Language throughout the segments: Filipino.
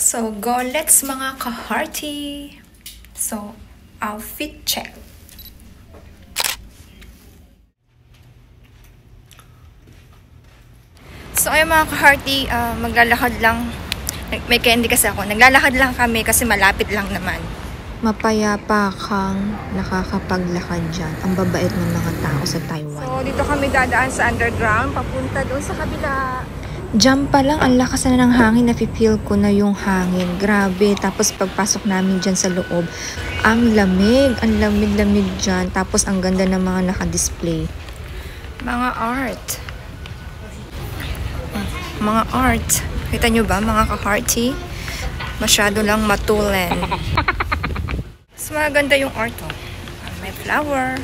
So, go let's mga ka-hearty. So, outfit check. So, ayun mga ka-hearty, maglalakad lang. May candy kasi ako. Naglalakad lang kami kasi malapit lang naman. Mapayapa kang nakakapaglakad dyan. Ang babait ng mga tao sa Taiwan. So, dito kami dadaan sa underground, papunta doon sa kabila. Diyan pa lang, ang lakas na ng hangin. Nafe-feel ko na yung hangin. Grabe. Tapos pagpasok namin dyan sa loob, ang lamig. Ang lamig-lamig dyan. Tapos ang ganda ng mga naka-display. Mga art. Mga art. Kita nyo ba, mga ka-hearty? Masyado lang matulen. Mas maganda yung art, oh. May flower.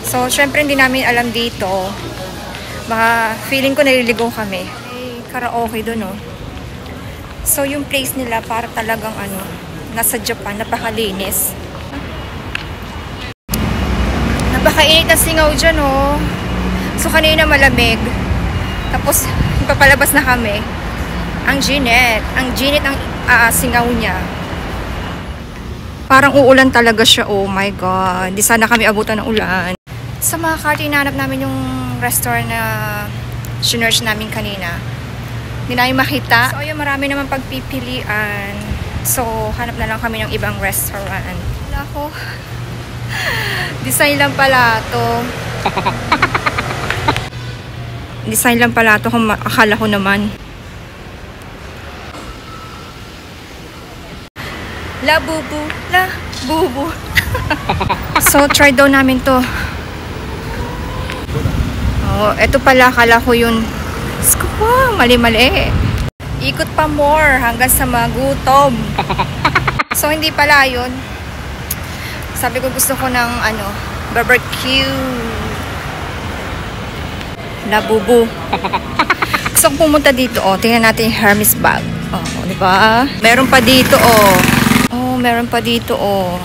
So, syempre hindi namin alam dito. Baka feeling ko naliligaw kami. May karaoke doon, oh. So, yung place nila para talagang ano, nasa Japan, napakalinis. Napakainit na singaw dyan, oh. So, kanina malamig. Tapos, papalabas na kami. Ang ginit. Ang ginit ang singaw niya. Parang uulan talaga siya. Oh my God. Di sana kami abutan ng ulan. Sa mga karte, hinanap namin yung restaurant na sinerch namin kanina. Hindi namin makita. So, ayun, marami naman pagpipilian. So, hanap na lang kami ng ibang restaurant. Wala ko. Design lang pala to. Design lang pala to, kung akala ko naman. La bubu, la bubu. So, try daw namin to. Oh, eto pala, akala ko yun. Wow, mali-mali. Ikot pa more hanggang sa magutom. So, hindi pala yun. Sabi ko gusto ko ng ano, barbecue. Labubu. So, kung pumunta dito, oh, tingnan natin yung Hermes bag. Oh, di ba? Meron pa dito, oh. Oh, meron pa dito, oh.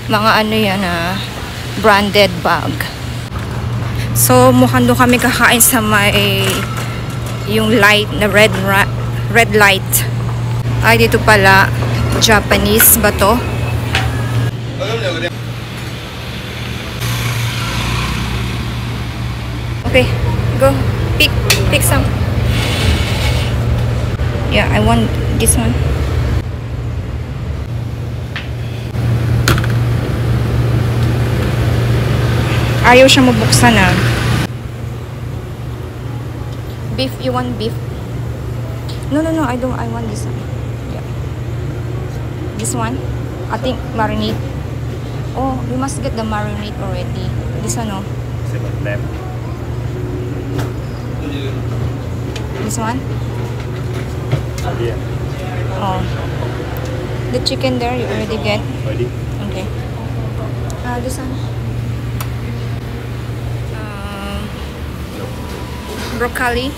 Mga ano yan, branded bag. So, mukhang doon kami kakain sa may yung light na red light. Ay, dito pala. Japanese ba to? Okay, go. Pick some. Yeah, I want this one. Ayaw siya mabuksan, Beef, you want beef? No, I don't. I want this one. Yeah. This one? I think marinade. Oh, we must get the marinade already. This one, no? This one? Oh. The chicken there, you already get? Already. Okay. This one? Broccoli.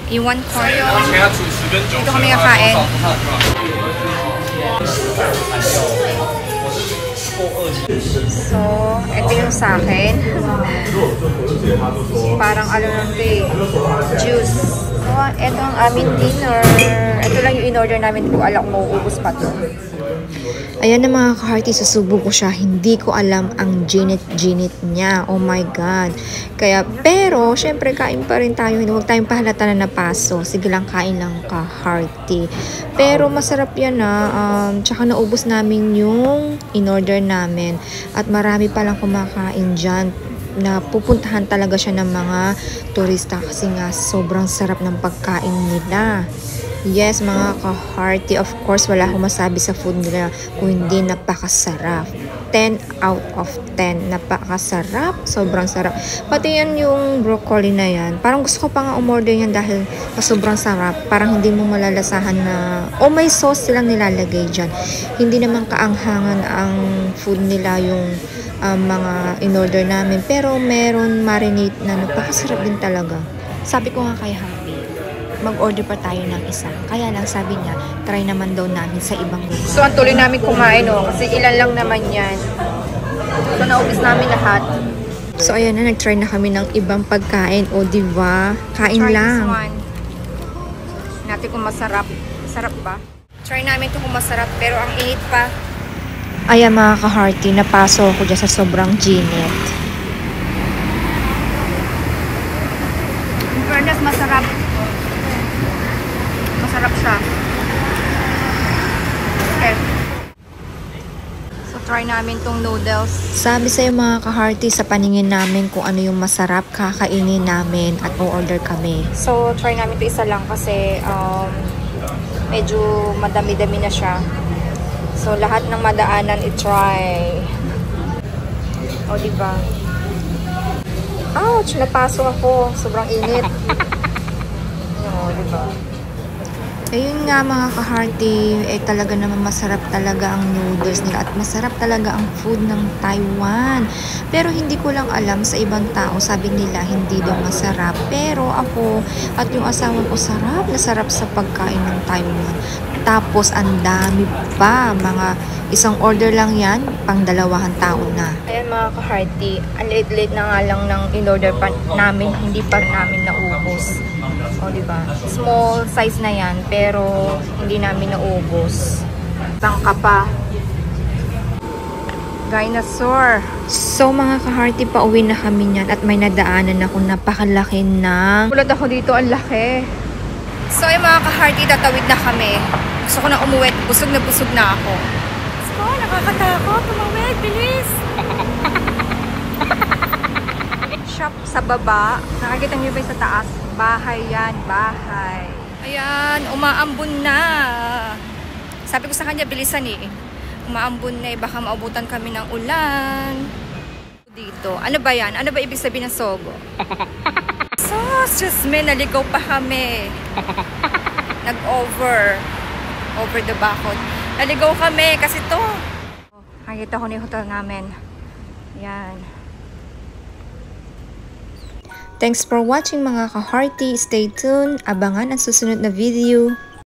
You want corn? Dito kami kakain. So, ito yung sa akin. Parang ano lang ito eh. Juice. So, ito ang aming dinner. Ito lang yung in-order namin. Hindi ko alam kung mauubos pa to. Ayan na mga ka-hearty, susubo ko siya. Hindi ko alam ang ginit niya. Oh my God. Kaya, pero, syempre, kain pa rin tayo. Huwag tayong pahalata na napaso. Sige lang, kain lang ka-hearty. Pero, masarap yan tsaka naubos namin yung in-order namin. At marami palang kumakain dyan. Na pupuntahan talaga siya ng mga turista kasi nga sobrang sarap ng pagkain nila. Yes, mga ka-hearty, of course, wala akong masabi sa food nila kung hindi napakasarap. 10 out of 10. Napakasarap. Sobrang sarap. Pati yan yung broccoli na yan. Parang gusto ko pa nga umorder yan dahil sobrang sarap. Parang hindi mo malalasahan na may sauce silang nilalagay dyan. Hindi naman kaanghangan ang food nila yung mga in-order namin. Pero meron marinate na napakasarap din talaga. Sabi ko nga kay Happy, mag-order pa tayo ng isa. Kaya lang sabi niya, try naman daw namin sa ibang lugar. So, ang tuloy namin kumain, kasi ilan lang naman yan. So, naubos namin lahat. So ayan na, nag-try na kami ng ibang pagkain. O diba? Kain Try lang. this one. Natin kung masarap. Sarap ba? Try namin ito kung masarap, pero ang init pa. Ayan mga ka-hearty, napaso ako dyan sa sobrang ginit. In fairness, masarap. Masarap siya. Okay. So, try namin tong noodles. Sabi sa'yo mga ka-hearty, sa paningin namin kung ano yung masarap, kakainin namin at o-order kami. So, try namin ito isa lang kasi medyo madami-dami na siya. So, lahat ng madaanan i-try. O, diba? Ouch! Napaso ako. Sobrang init. O, diba? Ayun nga mga ka-hearty, talaga naman masarap talaga ang noodles nila at masarap talaga ang food ng Taiwan. Pero hindi ko lang alam sa ibang tao, sabi nila hindi daw masarap. Pero ako at yung asawa ko sarap na sarap sa pagkain ng Taiwan. Tapos ang dami pa, mga isang order lang yan, pang 2 tao na. Ayan mga ka-hearty, ang late-late na nga lang ng in-order pa namin, hindi pa namin naubos. O, diba? Small size na yan, pero hindi namin naubos. Tangka pa. Dinosaur. So mga ka-hearty, pauwi na kami niyan at may nadaanan ako napakalaki ng... Ulat ako dito, ang laki. So yung mga ka-hearty, tatawid na kami. Gusto ko na umuwi, busog na ako. So, nakakatakot, tumawid, bilis! Shop sa baba. Nakakita niyo ba sa taas? Bahay yan, bahay. Ayan, umaambon na. Sabi ko sa kanya, bilisan eh. Umaambon na eh, baka maubutan kami ng ulan. Dito. Ano ba yan? Ano ba ibig sabihin ng sogo? So, just me, naligaw pa kami. Over the bakod. Naligaw kami kasi to. Nakita ko na yung hotel namin. Yan. Thanks for watching mga ka-hearty. Stay tuned. Abangan ang susunod na video.